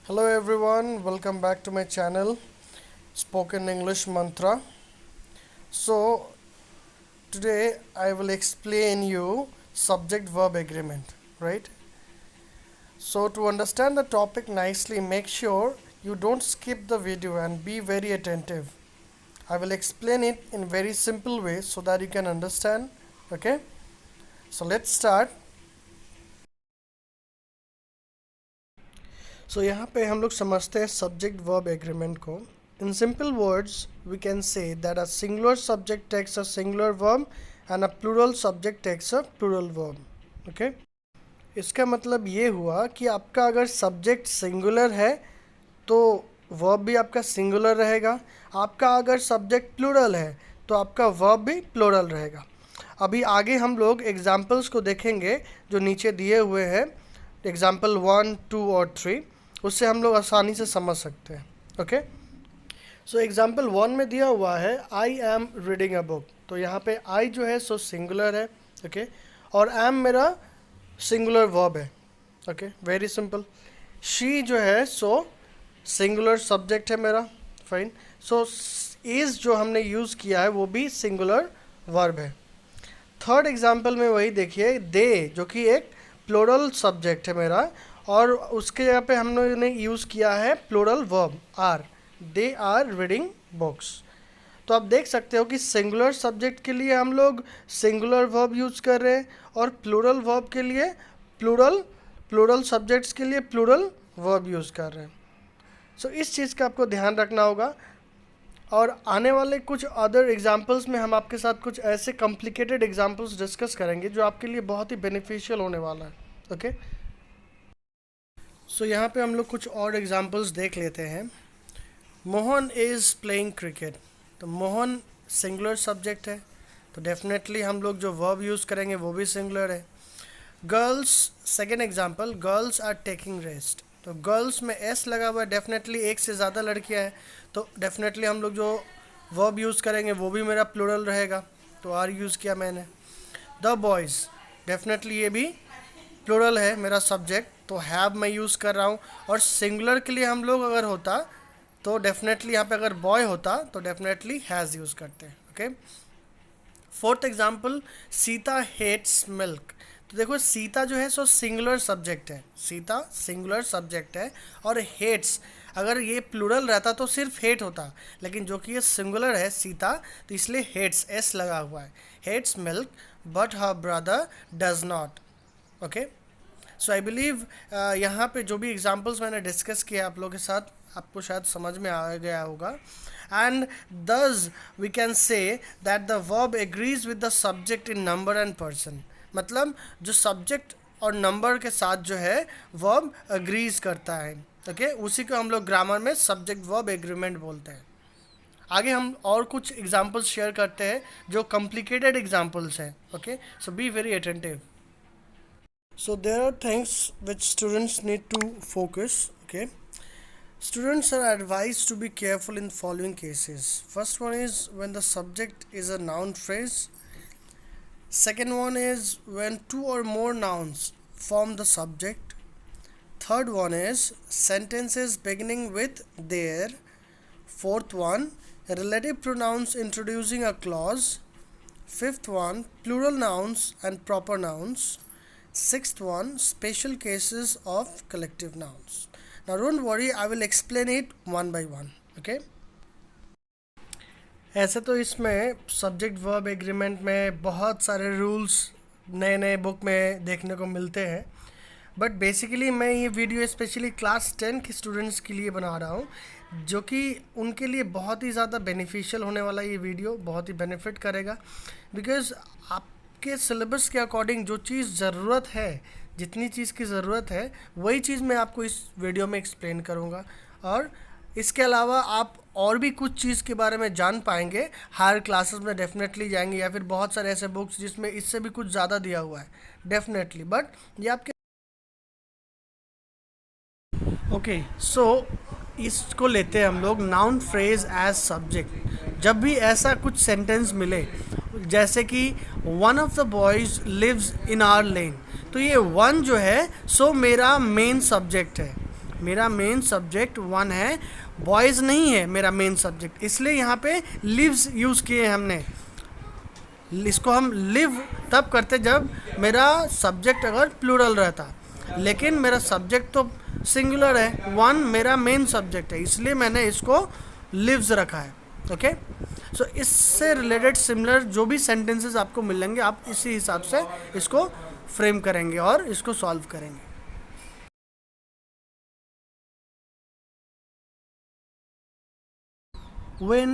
Hello everyone, welcome back to my channel Spoken English Mantra. So today I will explain you subject verb agreement, right? So to understand the topic nicely, make sure you don't skip the video and be very attentive. I will explain it in very simple way so that you can understand, okay? So let's start. So यहाँ पे हम लोग समझते हैं subject verb agreement को. In simple words, we can say that a singular subject takes a singular verb and a plural subject takes a plural verb. Okay? इसका मतलब ये हुआ कि आपका अगर सब्जेक्ट सिंगुलर है तो वर्ब भी आपका सिंगुलर रहेगा. आपका अगर सब्जेक्ट प्लूरल है तो आपका वर्ब भी प्लूरल रहेगा. अभी आगे हम लोग एग्जाम्पल्स को देखेंगे जो नीचे दिए हुए हैं. एग्जाम्पल 1, 2 और 3, उससे हम लोग आसानी से समझ सकते हैं. ओके, सो एग्जाम्पल 1 में दिया हुआ है I am reading a book. तो यहाँ पे आई जो है सो सिंगुलर है. ओके, और एम मेरा सिंगुलर वर्ब है. Okay, very simple. शी जो है सो सिंगुलर सब्जेक्ट है मेरा. फाइन. सो इज़ जो हमने यूज़ किया है वो भी सिंगुलर वर्ब है. थर्ड एग्जाम्पल में वही देखिए, दे जो कि एक प्लूरल सब्जेक्ट है मेरा, और उसके जगह पे हम लोगों ने यूज़ किया है plural verb are. They are reading books. तो आप देख सकते हो कि सिंगुलर सब्जेक्ट के लिए हम लोग सिंगुलर वर्ब यूज़ कर रहे हैं और प्लूरल वर्ब के लिए प्लूरल सब्जेक्ट्स के लिए प्लूरल वर्ब यूज़ कर रहे हैं. सो इस चीज़ का आपको ध्यान रखना होगा. और आने वाले कुछ अदर एग्जाम्पल्स में हम आपके साथ कुछ ऐसे कॉम्प्लिकेटेड एग्जाम्पल्स डिस्कस करेंगे जो आपके लिए बहुत ही बेनिफिशियल होने वाला है. ओके, सो यहाँ पे हम लोग कुछ और एग्जाम्पल्स देख लेते हैं. Mohan is playing cricket. तो मोहन सिंगुलर सब्जेक्ट है, तो डेफिनेटली हम लोग जो वर्ब यूज़ करेंगे वो भी सिंगुलर है. Girls, second example, girls are taking rest. तो गर्ल्स में एस लगा हुआ है, डेफिनेटली एक से ज़्यादा लड़कियां हैं, तो डेफिनेटली हम लोग जो वर्ब यूज़ करेंगे वो भी मेरा प्लूरल रहेगा, तो आर यूज़ किया मैंने. द बॉयज़, डेफिनेटली ये भी प्लूरल है मेरा सब्जेक्ट, तो हैव मैं यूज़ कर रहा हूँ. और सिंगुलर के लिए हम लोग अगर होता तो डेफिनेटली यहाँ पे अगर बॉय होता तो डेफिनेटली हैज़ यूज़ करते हैं. Okay, fourth example, Sita hates milk. तो देखो सीता जो है सो सिंगुलर सब्जेक्ट है, सीता सिंगुलर सब्जेक्ट है, और हेट्स अगर ये प्लूरल रहता तो सिर्फ हेट होता, लेकिन जो कि ये सिंगुलर है सीता, तो इसलिए हेट्स एस लगा हुआ है. Hates milk but her brother does not. Okay, so I believe यहाँ पे जो भी एग्जाम्पल्स मैंने डिस्कस किया आप लोगों के साथ, आपको शायद समझ में आ गया होगा. And thus we can say that the verb agrees with the subject in number and person. मतलब जो सब्जेक्ट और नंबर के साथ जो है वर्ब एग्रीज करता है. ओके, उसी को हम लोग ग्रामर में सब्जेक्ट वर्ब एग्रीमेंट बोलते हैं. आगे हम और कुछ एग्जाम्पल्स शेयर करते हैं जो कॉम्प्लिकेटेड एग्जाम्पल्स हैं. Okay, so be very attentive. So there are things which students need to focus. Okay, students are advised to be careful in following cases. First one is when the subject is a noun phrase. Second one is when two or more nouns form the subject. Third one is sentences beginning with there. Fourth one, relative pronouns introducing a clause. Fifth one, plural nouns and proper nouns. Sixth one, special cases of collective nouns. Now don't worry, I will explain it one by one. Okay, ऐसे तो इसमें subject verb agreement में बहुत सारे rules नए नए book में देखने को मिलते हैं, बट बेसिकली मैं ये वीडियो स्पेशली क्लास 10 के स्टूडेंट्स के लिए बना रहा हूँ, जो कि उनके लिए बहुत ही ज़्यादा बेनिफिशियल होने वाला ये वीडियो, बहुत ही बेनिफिट करेगा. बिकॉज आपके सिलेबस के अकॉर्डिंग जो चीज़ ज़रूरत है, जितनी चीज़ की ज़रूरत है वही चीज़ मैं आपको इस वीडियो में एक्सप्लेन करूँगा. और इसके अलावा आप और भी कुछ चीज़ के बारे में जान पाएंगे हायर क्लासेस में डेफिनेटली जाएंगे, या फिर बहुत सारे ऐसे बुक्स जिसमें इससे भी कुछ ज़्यादा दिया हुआ है डेफिनेटली. बट ये आपके ओके, सो इसको लेते हैं हम लोग नाउन फ्रेज एज सब्जेक्ट. जब भी ऐसा कुछ सेंटेंस मिले जैसे कि one of the boys lives in our lane, तो ये वन जो है सो मेरा मेन सब्जेक्ट है. मेरा मेन सब्जेक्ट वन है, बॉयज़ नहीं है मेरा मेन सब्जेक्ट, इसलिए यहाँ पे लिव्स यूज़ किए हमने। इसको हम लिव तब करते जब मेरा सब्जेक्ट अगर प्लूरल रहता, लेकिन मेरा सब्जेक्ट तो सिंगुलर है, वन मेरा मेन सब्जेक्ट है, इसलिए मैंने इसको लिव्स रखा है। ओके, सो इससे रिलेटेड सिमिलर जो भी सेंटेंसेस आपको मिलेंगे, आप इसी हिसाब से इसको फ्रेम करेंगे और इसको सॉल्व करेंगे। When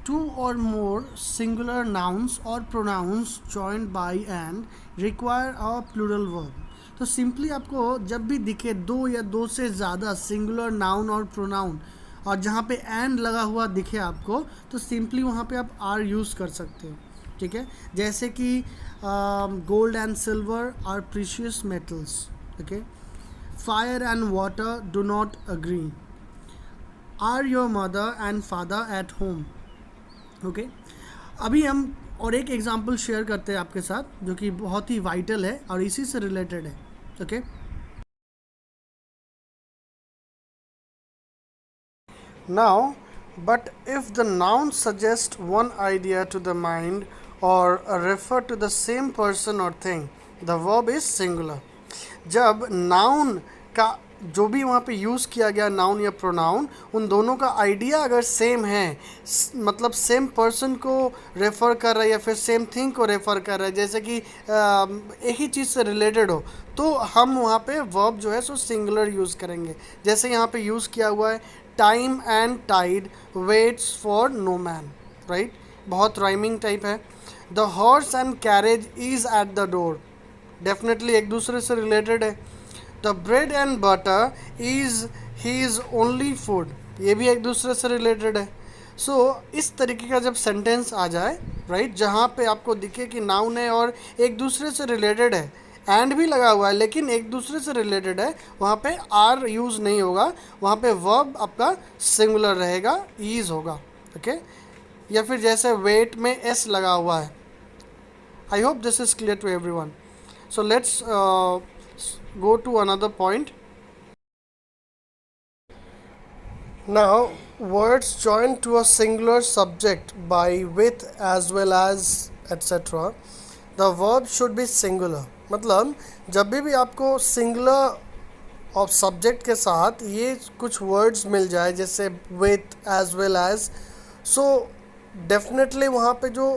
two or more singular nouns or pronouns joined by and require a plural verb, तो सिंपली आपको जब भी दिखे दो या दो से ज़्यादा सिंगुलर नाउन और प्रोनाउन और जहाँ पे एंड लगा हुआ दिखे आपको, तो सिंपली वहाँ पे आप आर यूज़ कर सकते हो। ठीक है, जैसे कि gold and silver are precious metals. Okay, fire and water do not agree, are your mother and father at home. Okay, अभी हम और एक एग्जांपल शेयर करते हैं आपके साथ जो कि बहुत ही वाइटल है और इसी से रिलेटेड है। Okay, now but if the noun suggest one idea to the mind or refer to the same person or thing, the verb is singular. जब नाउन का जो भी वहाँ पे यूज़ किया गया नाउन या प्रोनाउन, उन दोनों का आइडिया अगर सेम है, मतलब सेम पर्सन को रेफ़र कर रहा है या फिर सेम थिंग को रेफ़र कर रहा है, जैसे कि एक ही चीज़ से रिलेटेड हो, तो हम वहाँ पे वर्ब जो है सो सिंगुलर यूज़ करेंगे। जैसे यहाँ पे यूज़ किया हुआ है time and tide waits for no man, right, बहुत राइमिंग टाइप है। The horse and carriage is at the door, definitely एक दूसरे से रिलेटेड है। The bread and butter is his only food, ये भी एक दूसरे से रिलेटेड है। सो इस तरीके का जब सेंटेंस आ जाए, राइट, जहाँ पे आपको दिखे कि नाउन है और एक दूसरे से रिलेटेड है, एंड भी लगा हुआ है लेकिन एक दूसरे से रिलेटेड है, वहाँ पे आर यूज़ नहीं होगा, वहाँ पे वर्ब आपका सिंगुलर रहेगा, ईज होगा। ओके, या फिर जैसे वेट में एस लगा हुआ है। I hope this is clear to everyone. So let's go to another point. Now, words joined to a singular subject by with as well as etc. The verb should be singular. मतलब जब भी आपको singular और subject के साथ ये कुछ words मिल जाए जैसे with as well as, so definitely वहाँ पे जो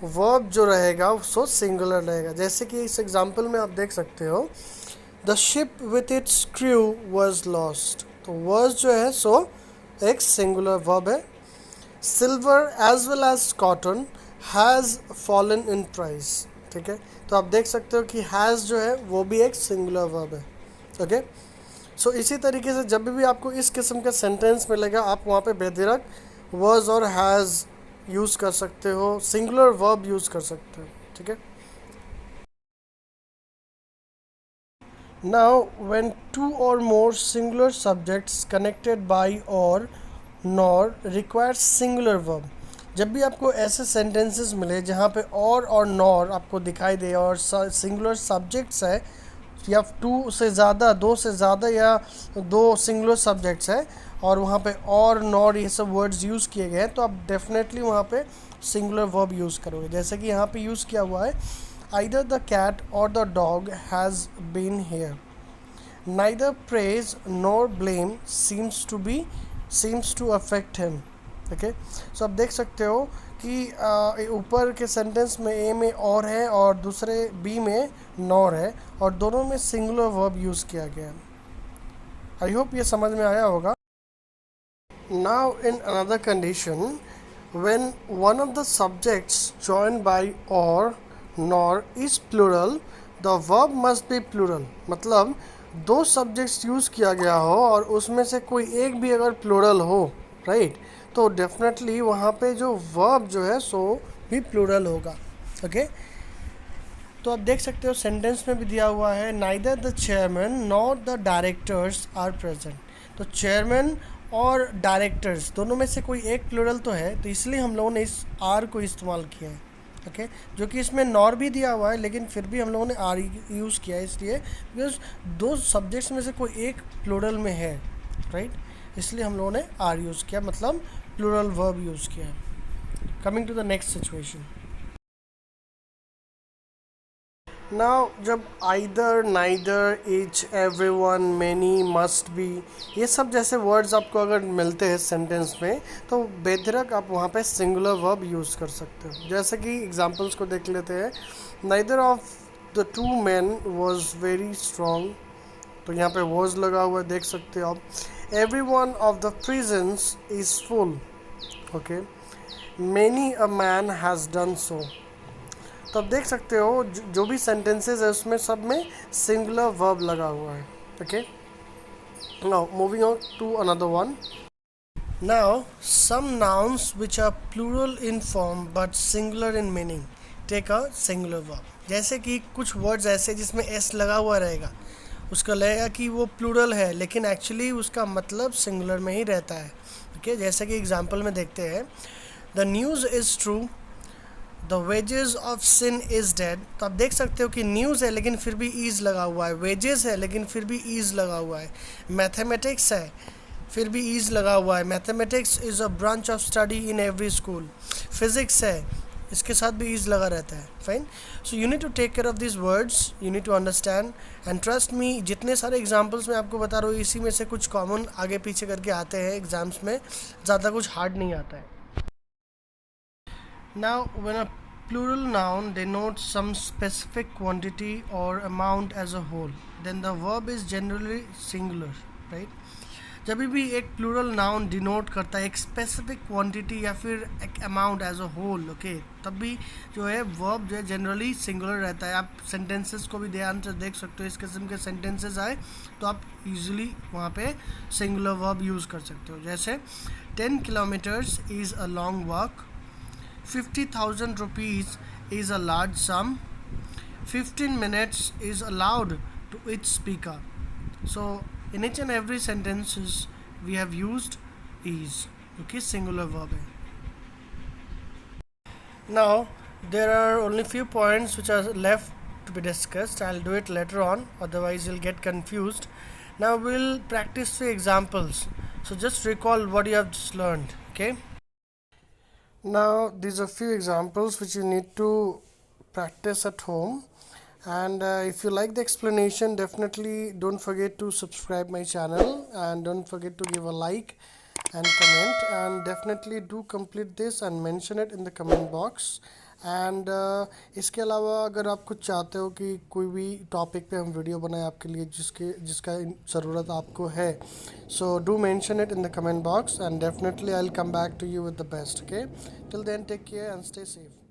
वर्ब जो रहेगा सो सिंगुलर रहेगा। जैसे कि इस एग्जांपल में आप देख सकते हो the ship with its crew was lost, तो वाज जो है सो एक सिंगुलर वर्ब है। Silver as well as cotton has fallen in price, ठीक है, तो आप देख सकते हो कि हैज़ जो है वो भी एक सिंगुलर वर्ब है। ओके, सो इसी तरीके से जब भी आपको इस किस्म का सेंटेंस मिलेगा, आप वहाँ पे बेधड़क वाज और हैज़ यूज़ कर सकते हो, सिंगुलर वर्ब यूज़ कर सकते हो। ठीक है, नाउ व्हेन टू और मोर सिंगुलर सब्जेक्ट्स कनेक्टेड बाय और नॉर रिक्वायर सिंगुलर वर्ब, जब भी आपको ऐसे सेंटेंसेस मिले जहाँ पे और नॉर आपको दिखाई दे और सिंगुलर सब्जेक्ट्स है या टू से ज़्यादा, दो से ज़्यादा या दो सिंगुलर सब्जेक्ट्स है और वहाँ पे और नॉर ये सब वर्ड्स यूज़ किए गए हैं, तो आप डेफिनेटली वहाँ पे सिंगुलर वर्ब यूज़ करोगे। जैसे कि यहाँ पे यूज़ किया हुआ है either the cat or the dog has been here, neither praise nor blame seems to affect him. Okay, so आप देख सकते हो कि ऊपर के सेंटेंस में ए में और है और दूसरे बी में नॉर है और दोनों में सिंगुलर वर्ब यूज़ किया गया है। आई होप ये समझ में आया होगा। Now in another condition, when one of the subjects joined by or nor is plural, the verb must be plural. मतलब दो सब्जेक्ट्स यूज़ किया गया हो और उसमें से कोई एक भी अगर प्लूरल हो, राइट, तो डेफिनेटली वहाँ पे जो वर्ब जो है सो भी प्लूरल होगा। ओके, तो आप देख सकते हो सेंटेंस में भी दिया हुआ है neither the chairman nor the directors are present, तो चेयरमैन और डायरेक्टर्स दोनों में से कोई एक प्लूरल तो है, तो इसलिए हम लोगों ने इस आर को इस्तेमाल किया है। ओके, जो कि इसमें नॉर भी दिया हुआ है लेकिन फिर भी हम लोगों ने आर यूज़ किया है, इसलिए बिकॉज दो सब्जेक्ट्स में से कोई एक प्लूरल में है। राइट, इसलिए हम लोगों ने आर यूज़ किया, मतलब प्लूरल वर्ब यूज़ किया है। Coming to the next situation. Now जब either, neither, each, everyone, many, must be, ये सब जैसे वर्ड्स आपको अगर मिलते हैं सेंटेंस में, तो बेधरक आप वहाँ पे सिंगुलर वर्ब यूज़ कर सकते हो। जैसे कि एग्जांपल्स को देख लेते हैं। Neither of the two man was very strong, तो यहाँ पे वॉज लगा हुआ है, देख सकते हो आप। Every one of the prisons is full, okay. Many a man has done so. तो आप देख सकते हो जो भी सेंटेंसेस है उसमें सब में सिंगुलर वर्ब लगा हुआ है, okay. Now moving on to another one. Now some nouns which are plural in form but singular in meaning take a singular verb. जैसे कि कुछ वर्ड्स ऐसे जिसमें एस लगा हुआ रहेगा, उसका लगेगा कि वो प्लूरल है, लेकिन एक्चुअली उसका मतलब सिंगुलर में ही रहता है, ओके। जैसे कि एग्जाम्पल में देखते हैं, the news is true, the wages of sin is dead. तो आप देख सकते हो कि न्यूज़ है लेकिन फिर भी ईज लगा हुआ है, वेजेस है लेकिन फिर भी ईज लगा हुआ है, मैथमेटिक्स है फिर भी ईज लगा हुआ है, mathematics is a branch of study in every school. Physics है, इसके साथ भी ईज लगा रहता है, fine. So you need to take care of this words, you need to understand and trust me. जितने सारे एग्जाम्पल्स मैं आपको बता रहा हूँ, इसी में से कुछ कॉमन आगे पीछे करके आते हैं एग्जाम्स में, ज़्यादा कुछ हार्ड नहीं आता है। Now, when a plural noun denotes some specific quantity or amount as a whole, then the verb is generally singular, right? जब भी एक प्लूरल नाउन डिनोट करता है एक स्पेसिफिक क्वांटिटी या फिर एक amount as a whole, okay, तब भी जो है वर्ब जो है जनरली सिंगुलर रहता है। आप सेंटेंसेस को भी ध्यान से देख सकते हो, इस किस्म के सेंटेंसेस आए तो आप इजीली वहाँ पे सिंगुलर वर्ब यूज़ कर सकते हो। जैसे 10 kilometres is a long walk, 50,000 rupees is a large sum, 15 minutes is allowed to each speaker. So in each and every sentences we have used is, okay, singular verb. Now there are only few points which are left to be discussed. I'll do it later on, otherwise you'll get confused. Now we'll practice few examples, so just recall what you have just learned, okay. Now these are few examples which you need to practice at home, and if you like the explanation, definitely don't forget to subscribe my channel and don't forget to give a like and comment, and definitely do complete this and mention it in the comment box. And इसके अलावा अगर आप कुछ चाहते हो कि कोई भी टॉपिक पे हम वीडियो बनाए आपके लिए जिसका ज़रूरत आपको है, so do mention it in the comment box and definitely I will come back to you with the best, okay. Till then take care and stay safe.